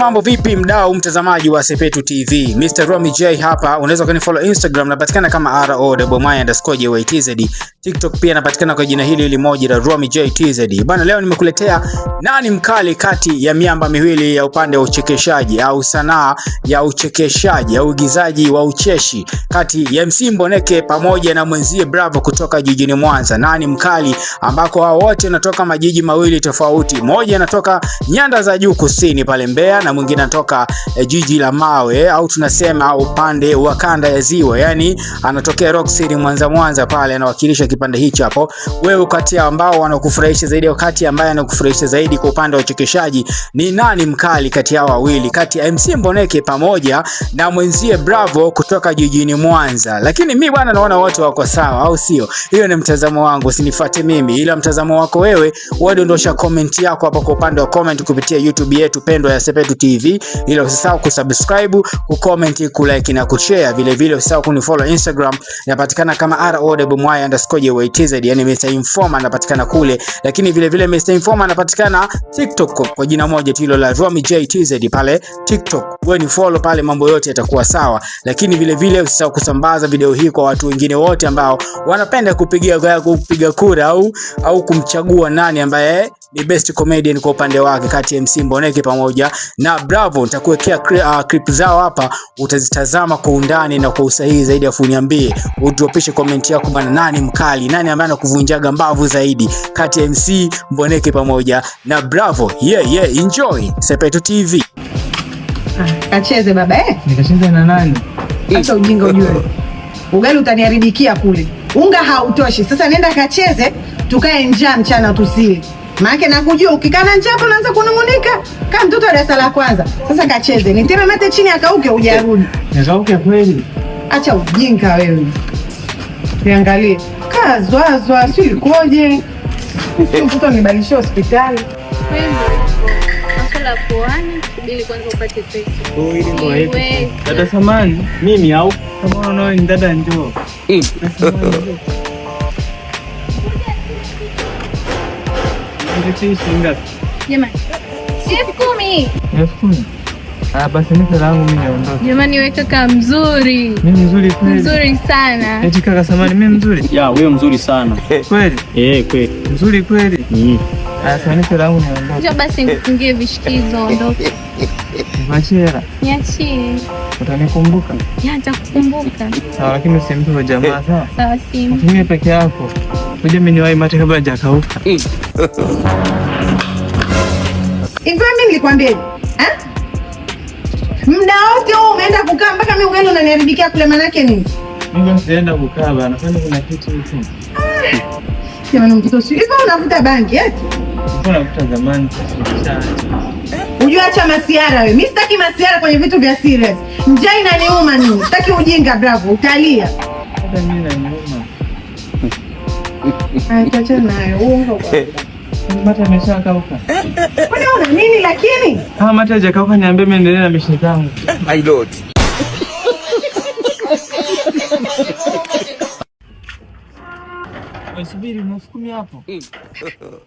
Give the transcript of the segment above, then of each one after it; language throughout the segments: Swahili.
mambo vipi mdau mtazamaji wa Sepetu TV? Mr. Romy J hapa. Unaweza kunifollow Instagram, napatikana kama RO_my_TZ. TikTok pia napatikana kwa jina hili moja la Romy J TZ. Bana, leo nimekuletea nani mkali kati ya miamba miwili ya upande wa uchekeshaji au sanaa ya uchekeshaji au uigizaji wa ucheshi, kati ya MC Mboneke pamoja na mwenzie Bravo kutoka jijini Mwanza. Nani mkali, ambako hao wote wanatoka majiji mawili tofauti. Moja anatoka nyanda za juu kusini pale Mbeya, na mwingine anatoka jiji la mawe au tunasema upande wa kanda ya ziwa, yani anatokea Rock City Mwanza pale, anawakilisha kipande hicho hapo. Wewe kati ya ambao wanakufurahisha zaidi au kati ambaye anakufurahisha zaidi kwa upande wa uchekeshaji ni nani mkali kati yao wawili, kati ya MC Mboneke pamoja na mwenzie Bravo kutoka jijini Mwanza? Lakini mimi bwana naona wote wako sawa, au sio? Hiyo ni mtazamo wangu, usinifuate mimi, ila mtazamo wako wewe wadondosha comment yako hapo kwa upande wa comment kupitia YouTube yetu pendwa ya Sepetu TV. Ila usisahau kusubscribe, kucomment, kulike na kushare. Vile vile usisahau kunifollow Instagram, napatikana kama RO_my_TZ, yani Mr. Informer napatikana kule. Lakini vile vile Mr. Informer napatikana TikTok kwa jina moja hilo la Romy J TZ pale TikTok. Wewe ni follow pale, mambo yote yatakuwa sawa. Lakini vile vile usisahau kusambaza video hii kwa watu wengine wote ambao wanapenda kupiga kura au kumchagua nani ambaye ni best comedian kwa upande wake kati ya MC Mboneke pamoja na Bravo. Nitakuwekea clip zao hapa, utazitazama kwa undani na kwa usahihi zaidi. Afu niambie, udropishe comment yako bana, nani mkali, nani ambaye anakuvunjaga mbavu zaidi kati ya MC Mboneke pamoja na Bravo. Enjoy Sepetu TV. Kacheze baba Nikacheze na nani? Acha ujinga ujue. Ugali utaniharibikia kule. Unga hautoshi. Sasa nenda kacheze, tukae njaa mchana tusile. Maana nakujua ukikana njaa hapo unaanza kunungunika kama mtoto wa darasa la kwanza. Sasa kacheze. Niteme mate chini akauke ujarudi. Nikauke kweli. Acha ujinga wewe. Niangalie. Kazwazwa si ikoje? Mtoto nibalishe hospitali. Masuala poani, subiri kwanza upate pesa. Ili ndio dada samani, mimi au kama unaona ni dada njoo. Jamani. 10,000. 10,000. Basi nipe langu mimi naondoka. Jamani, wewe kaka mzuri. Mimi mzuri kweli. Mzuri sana. Eti kaka samani mimi mzuri? Ya, wewe mzuri sana. Kweli? Kweli. Mzuri kweli? Sasa nipe langu naondoka. Njoo basi nifungie vishikizo ondoke. Machera. Niachie. Utanikumbuka? Nitakukumbuka. Sawa, lakini usimpe kwa jamaa sawa? Sawa simu. Mimi peke yako. Uje mimi niwahi mate kabla hajakauka. Hivi mimi nilikwambia muda wote huu umeenda kukaa mpaka mimi ugali unaniharibikia kule, maana yake nini? Mimi sienda kukaa bana, kwani kuna kitu hicho? Jamani mtoto si hivyo unavuta bangi eti? Mbona unavuta zamani sasa? Unajua acha masiara wewe. Mimi sitaki masiara kwenye vitu vya serious. Njaa inaniuma mimi. Sitaki ujinga Bravo, utalia. Hata mimi inaniuma. Acha nayo uongo bwana. Mata ameshakauka. Kwani una nini lakini? Mata hajakauka, niambie mimi endelee na mishe zangu. My lord. Subiri, 10,000 hapo. 10,000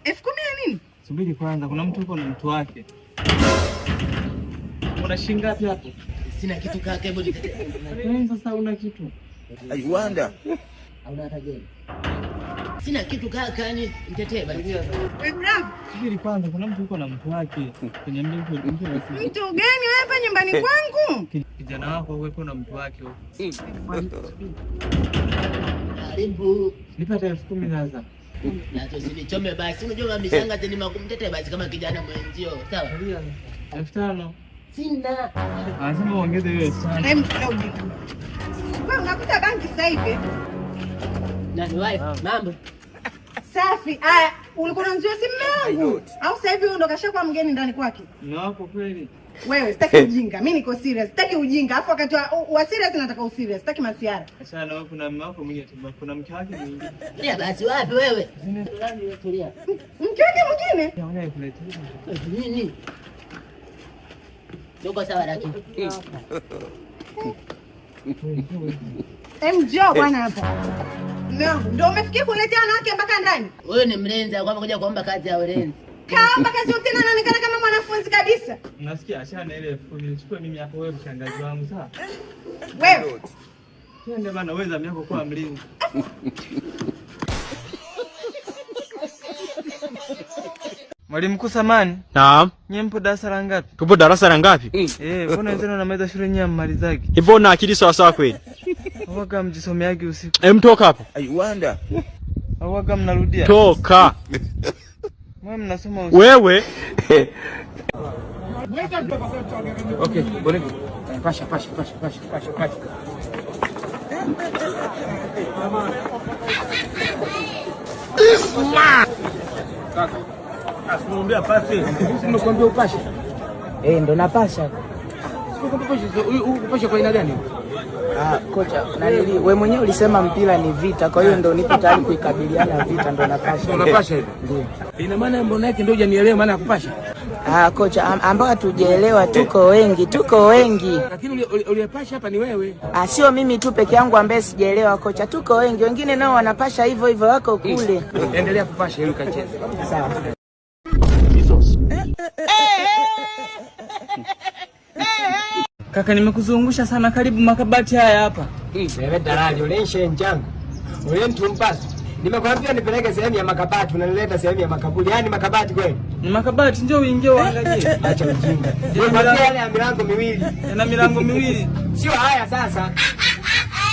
ya nini? Subiri kwanza, kuna mtu yuko na mtu wake. Una shilingi ngapi hapo? Sina kitu kaka, hebu nitetee. Sasa una kitu? I wonder. Hauna hata gani? Sina kitu kaka, ni nitetee basi. Bravo. Subiri kwanza, kuna mtu yuko na mtu wake. Kuniambia mtu basi. Mtu gani wewe hapa nyumbani kwangu? Kijana wako yuko na mtu wake huko. Karibu. Nipata 10,000 sasa. Na usinichome basi. Unajua mami sanga tena makumtetee basi kama kijana mwenzio. Sawa? 5,000. Sina. Anasema uongeze hiyo sana. Wewe unavuta bangi sasa hivi? Nani wife? Mambo. Safi. Aya, ulikuwa unanzua simu yangu? Au sasa hivi ndo kashakuwa mgeni ndani kwake? Na hapo kweli. Wewe sitaki ujinga. Mimi niko serious. Sitaki ujinga. Afu wakati wa serious nataka userious. Sitaki masiara. Acha na wewe, kuna mume wako mwingine, kuna mke wake mwingine. Ya basi wapi wewe? Tulia. Mke wake mwingine? Naona ikuletea. Nini? Ndio sawa lakini. Njoo bwana hapa. Ndio umefikia kuletea wanawake mpaka ndani? Wewe ni mlenzi, kwamba kuja kuomba kazi ya ulenzi. Kaomba kazi yote na anaonekana kama mwanafunzi kabisa. Unasikia achana ile elfu chukue mimi hapo wewe mshangazi wangu sawa? Wewe. Twende bana wewe zamu yako kwa mlinzi. Mwalimu mkuu samani. Naam. Nyie mpo darasa la ngapi? Tupo darasa la ngapi? Mbona wenzenu wanamaliza shule nyinyi mmalizagi? Hivyo una akili sawa sawa kweli? Waga mjisomeagi usiku. Mtoka hapo. I wonder. Waga mnarudia. Toka. Mwe mnasoma usiku. Wewe. Okay, bole. Pasha. Asimuambia pasi. Nimekuambia upashe. Ndo napasha. Upashe kwa aina gani? Kocha, wewe mwenyewe ulisema mpira ni vita, kwa hiyo ndo nipo tayari kuikabiliana vita, ndo napasha. Unapasha hivi? Ndio. Ina maana mbona yake ndio hujanielewa maana ya kupasha? Kocha, ambao hatujaelewa tuko wengi. Lakini uliyepasha hapa ni wewe. Sio mimi tu peke yangu ambaye sijaelewa kocha, tuko wengi. Wengine nao wanapasha hivyo wako kule. Endelea kupasha ili ukacheze. Sawa. Kaka nimekuzungusha sana, karibu makabati haya hapa. Wewe dalali ulenshe njanga. Wewe mtu mpasi. Nimekwambia nipeleke sehemu ya makabati, unanileta sehemu ya makaburi. Yaani makabati kweli? Ni makabati, njoo uingie uangalie. Acha ujinga. Nimekwambia yale ya milango miwili. Yana milango miwili. Sio haya sasa.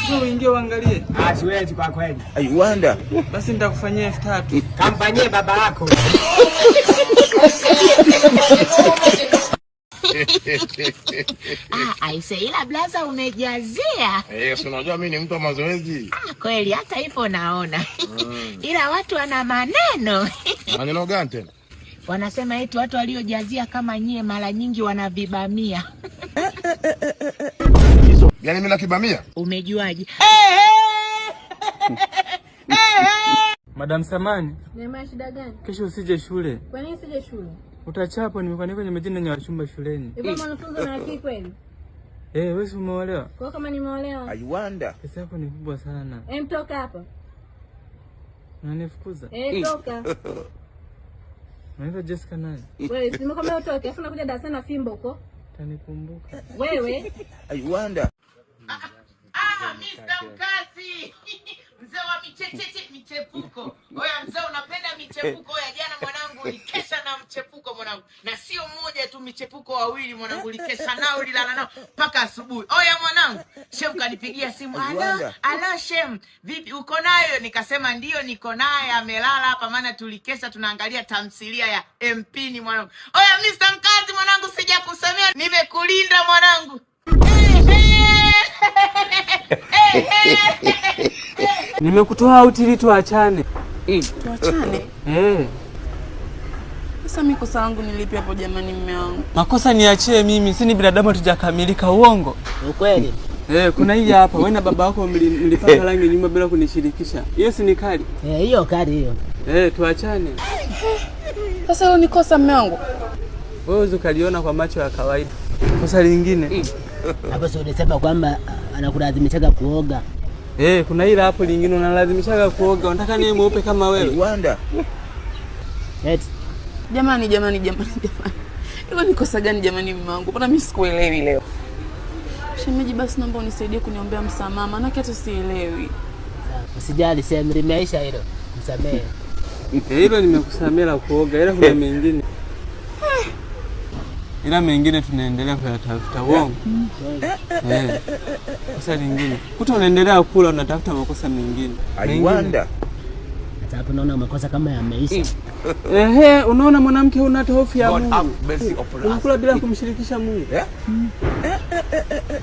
Njoo uingie uangalie. Siwezi kwa kweli. I wonder. Basi nitakufanyia 3000. Kamfanyie baba yako. Aise, ila blaza umejazia. Si unajua mimi ni mtu wa mazoezi. Kweli hata hivyo naona. Ila watu wana maneno. Maneno gani tena? Wanasema eti watu waliojazia kama nyie mara nyingi wanavibamia. Yaani mimi nakibamia? Umejuaje? Madam Samani. Nema shida gani? Kesho usije shule. Kwa nini usije shule? Utachapwa, nimekuandika kwenye majina ya wachumba shuleni. Hivyo mwanafunzi na akili kweli? Wewe si umeolewa? Kwa kama nimeolewa. I wonder. Pesa yako ni kubwa sana. Toka hapa. Unanifukuza? Toka. Unaitwa Jessica nani? Wewe si nimekwambia utoke, afu unakuja darasani na fimbo huko. Utanikumbuka. Wewe. I wonder. Mr. Mkazi. Mzee wa michepuko. Oya mzee unapenda michepuko. Oya jana mwanangu ulikesha na mchepuko mwanangu. Na sio mmoja tu, michepuko wawili mwanangu ulikesha nao, ulilala nao mpaka asubuhi. Oya mwanangu, Shem kanipigia simu. Alo Shem, vipi uko nayo? Nikasema ndio niko naye, amelala hapa maana tulikesha tunaangalia tamthilia ya MP ni mwanangu. Oya Mr. Mkazi mwanangu, sijakusemea nimekulinda mwanangu. Nimekutoa out ili tuachane. Tuachane? Sasa mimi kosa langu nilipi hapo jamani mume wangu? Makosa niachie mimi, si ni binadamu tujakamilika, uongo. Ukweli? Kuna hii hapa, wewe na baba wako mlipaka rangi nyuma bila kunishirikisha. Hiyo si ni kali? Hiyo kali hiyo. Tuachane. Sasa hilo ni kosa mume wangu. Wewe uzikaliona kwa macho ya kawaida. Kosa lingine. Hapo sio unasema kwamba anakulazimisha kuoga. Kuna ile hapo lingine unalazimisha kuoga. Unataka niwe mweupe kama wewe? I wonder. Jamani. Hiyo ni kosa gani jamani mume wangu? Mbona mimi sikuelewi leo? Shemeji basi naomba unisaidie kuniombea msamaha, maana hata sielewi. Usijali, sema limeisha hilo. Msamehe. Hilo nimekusamea la kuoga, ila kuna mengine. Ila mengine tunaendelea kuyatafuta, uongo. Kosa lingine. Kuto unaendelea kula unatafuta makosa mengine. I wonder. Sasa hapo naona makosa kama yameisha. Unaona mwanamke una hofu ya Mungu. Unakula bila kumshirikisha Mungu.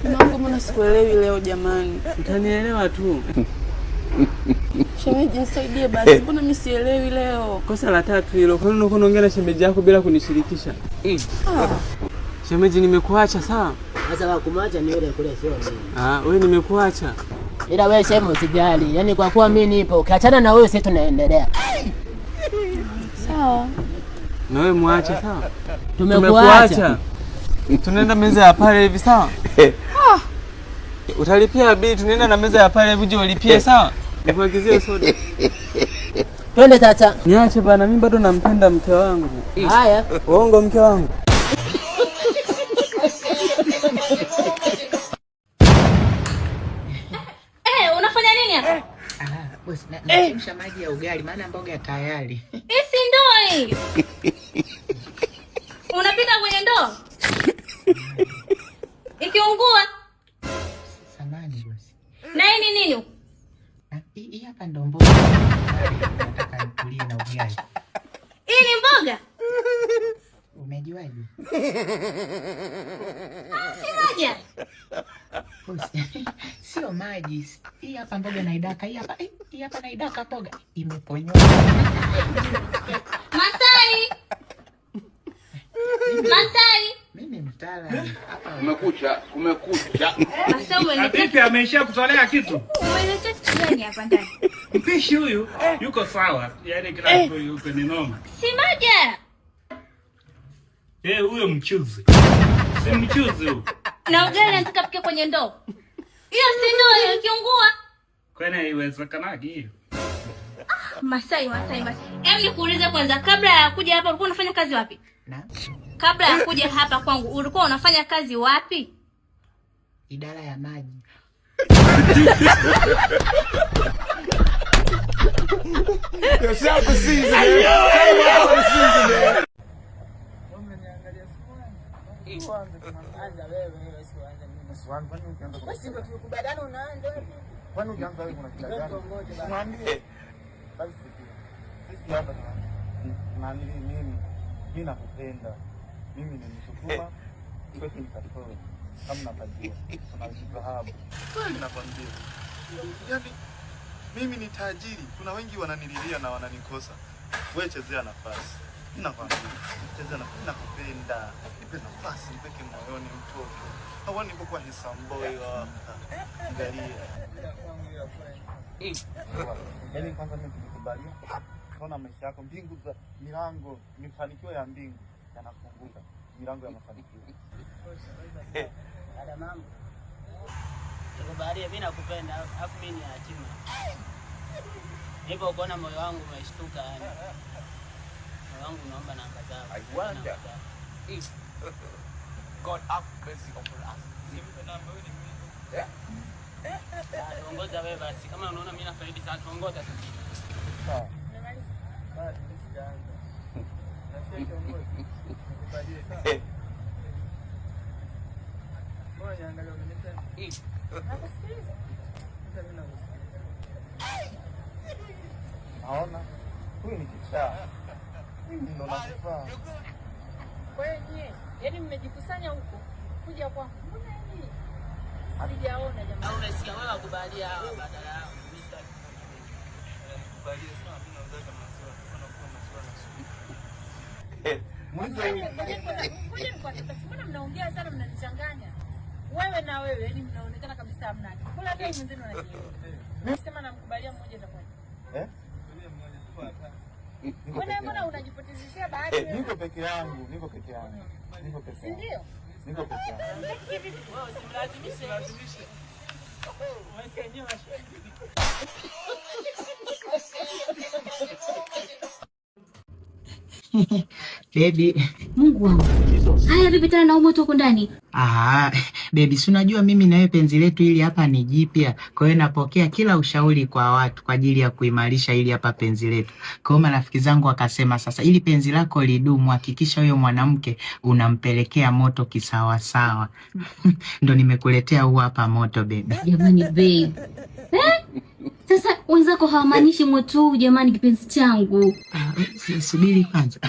Mungu, mbona sikuelewi leo jamani? Utanielewa tu. Shemeji nisaidie basi, mbona mimi sielewi leo? Kosa la 3 hilo. Kwa nini unaongea na shemeji yako bila kunishirikisha? Shemeji nimekuacha sawa? Sasa wakumwacha ni yule kule sio mimi. Wewe nimekuacha. Ila wewe sema usijali. Yaani kwa kuwa mimi nipo, ukiachana na wewe sisi tunaendelea. Sawa. Na wewe muache sawa? Tumekuacha. Tunaenda meza ya pale hivi sawa? Utalipia bili, tunaenda na meza ya pale hivi, je ulipie sawa? Nikuagizie soda. Twende tata. Niache bana, mimi bado nampenda mke wangu. Haya. Uongo mke wangu. Unafanya nini hapa? Bosi, nachemsha maji ya ugali maana mboga tayari. Isi ndoo hii. Unapika kwenye ndoo? Ikiungua? Samani bosi. Na hii ni nini? Hii hapa ndo mboga. Nataka nikulie na ugali. Hii ni mboga? Umejuaje? Si maji. Bosi, sio maji. Hii hapa mboga naidaka. Hii hapa naidaka mboga. Imeponyoka. Masai. Masai. Mimi mtaalamu. Kumekucha. Masai umeleta. Vipi amesha kutolea kitu? Umeleta kitu gani hapa ndani? Mpishi huyu yuko sawa. Yaani kila kitu yuko ni noma. Si maji. Huyo mchuzi. Si mchuzi huyo. Na ugali nataka pike kwenye ndoo. Hiyo si ndoo ikiungua. Kwani haiwezekanaje hiyo? Masai. Hebu nikuulize kwanza, kabla ya kuja hapa ulikuwa unafanya kazi wapi? Kabla ya kuja hapa kwangu ulikuwa unafanya kazi wapi? Idara ya maji. Mimi nakupenda. Mimi ni Msukuma, kwetu ni Katoro. Kama unapajua, tunajifahamu. Kwani nakwambia. Yaani mimi ni tajiri. Kuna wengi wananililia na wananikosa. Wewe chezea nafasi. Mimi nakwambia. Chezea nafasi. Mimi nakupenda. Nipe nafasi, nipeke moyoni mtoto. Hawa nipo kwa Hisamboy wa Angalia. Yaani kwanza mimi nikubalia. Kona maisha yako mbingu za milango, mafanikio ya mbingu yanafunguka, milango ya mafanikio. Dada mama. Nikubalie, mimi nakupenda, afu mimi ni yatima. Nipo kuona moyo wangu umeshtuka yani. Moyo wangu naomba namba zako. I wonder if God have mercy upon us. Simpe namba wewe ni mimi. Tuongoza wewe basi. Kama unaona mimi nafaidi sana, tuongoza sasa. Sawa. Naona huyu ni kichaa. Mimi ndo nakufaa. Kwa hiyo yaani mmejikusanya huko kuja kwa mbona hivi? Sijaona jamani. Au unasikia wewe akubalia hawa badala yao. Mbona mnaongea sana mnanichanganya? Wewe na wewe yani mnaonekana kabisa hamna. Kula hata mwenzenu anajielewa. Nasema namkubalia mmoja itakuwa. Mbona unajipotezeshia bahati wewe? Niko peke yangu. Ndio? Niko peke yangu. Wewe usimlazimishe. Baby. Mungu wangu. Haya vipi tena na umoto huko ndani? Baby, si unajua mimi na wewe penzi letu hili hapa ni jipya. Kwa hiyo napokea kila ushauri kwa watu kwa ajili ya kuimarisha hili hapa penzi letu. Kwa hiyo marafiki zangu wakasema sasa ili penzi lako lidumu hakikisha huyo mwanamke unampelekea moto kisawa sawa. Ndio nimekuletea huu hapa moto baby. Jamani babe. Sasa wenzako hawamaanishi moto huu jamani kipenzi changu. Subiri kwanza.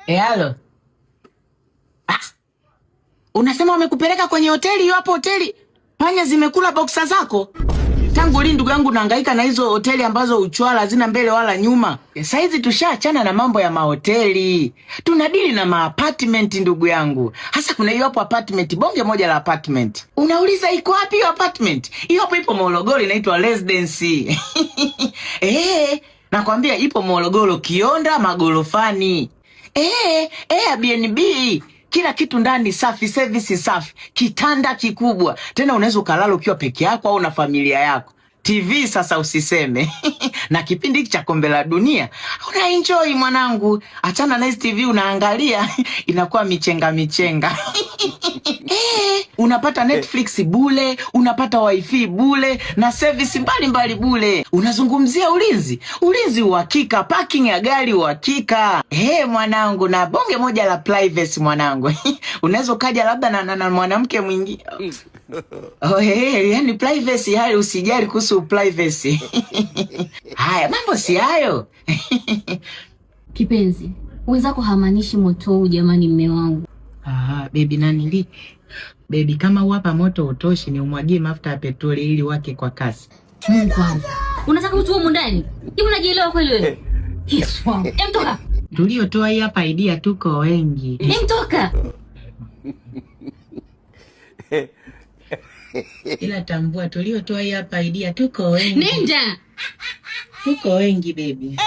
Halo. Unasema wamekupeleka kwenye hoteli hiyo hapo hoteli? Panya zimekula boxa zako? Tangu lini ndugu yangu nahangaika na hizo hoteli ambazo uchwala hazina mbele wala nyuma? Saizi tushaachana na mambo ya mahoteli. Tunadili na ma-apartment ndugu yangu. Hasa kuna hiyo hapo apartment, bonge moja la apartment. Unauliza iko wapi hiyo apartment? Hiyo hapo ipo Morogoro inaitwa Residency. Nakwambia ipo Morogoro Kionda magorofani. Airbnb. Kila kitu ndani safi, service safi, kitanda kikubwa. Tena unaweza ukalala ukiwa peke yako au na familia yako. TV sasa usiseme. Na kipindi cha kombe la dunia una enjoy mwanangu. Achana na TV unaangalia inakuwa michenga. Unapata Netflix bule, unapata wifi bule na service mbalimbali bule. Unazungumzia ulinzi uhakika, parking ya gari uhakika. Mwanangu, na bonge moja la privacy mwanangu. Unaweza ukaja labda na mwanamke mwingine. Yani privacy hayo, usijali kuhusu privacy. Haya mambo si hayo. Kipenzi, wenzako hamaanishi moto huu jamani, mme wangu. Baby nanili. Baby, kama hapa moto utoshi, ni umwagie mafuta ya petroli ili wake kwa kasi. Mungu wangu. Unataka utu humu ndani? Hivi unajielewa kweli wewe? Yesu wangu. Emtoka. Tuliotoa hii hapa idea tuko wengi. Emtoka. Ila tambua tuliotoa hii hapa idea tuko wengi. Nenda. Tuko wengi baby.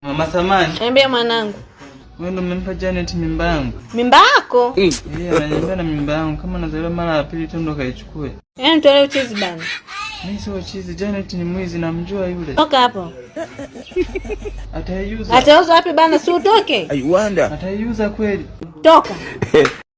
Mama Samani. Niambia mwanangu. Wewe ndo umempa Janet mimba yangu? Mimba yako? Ananiambia na mimba yangu kama nazaliwa mara ya pili tu ndo kaichukue. Nitolee uchizi bana. Mimi sio chizi, Janet ni mwizi, namjua yule. Toka hapo. Ataiuza. Atauza wapi bana, si utoke? Ataiuza kweli. Toka.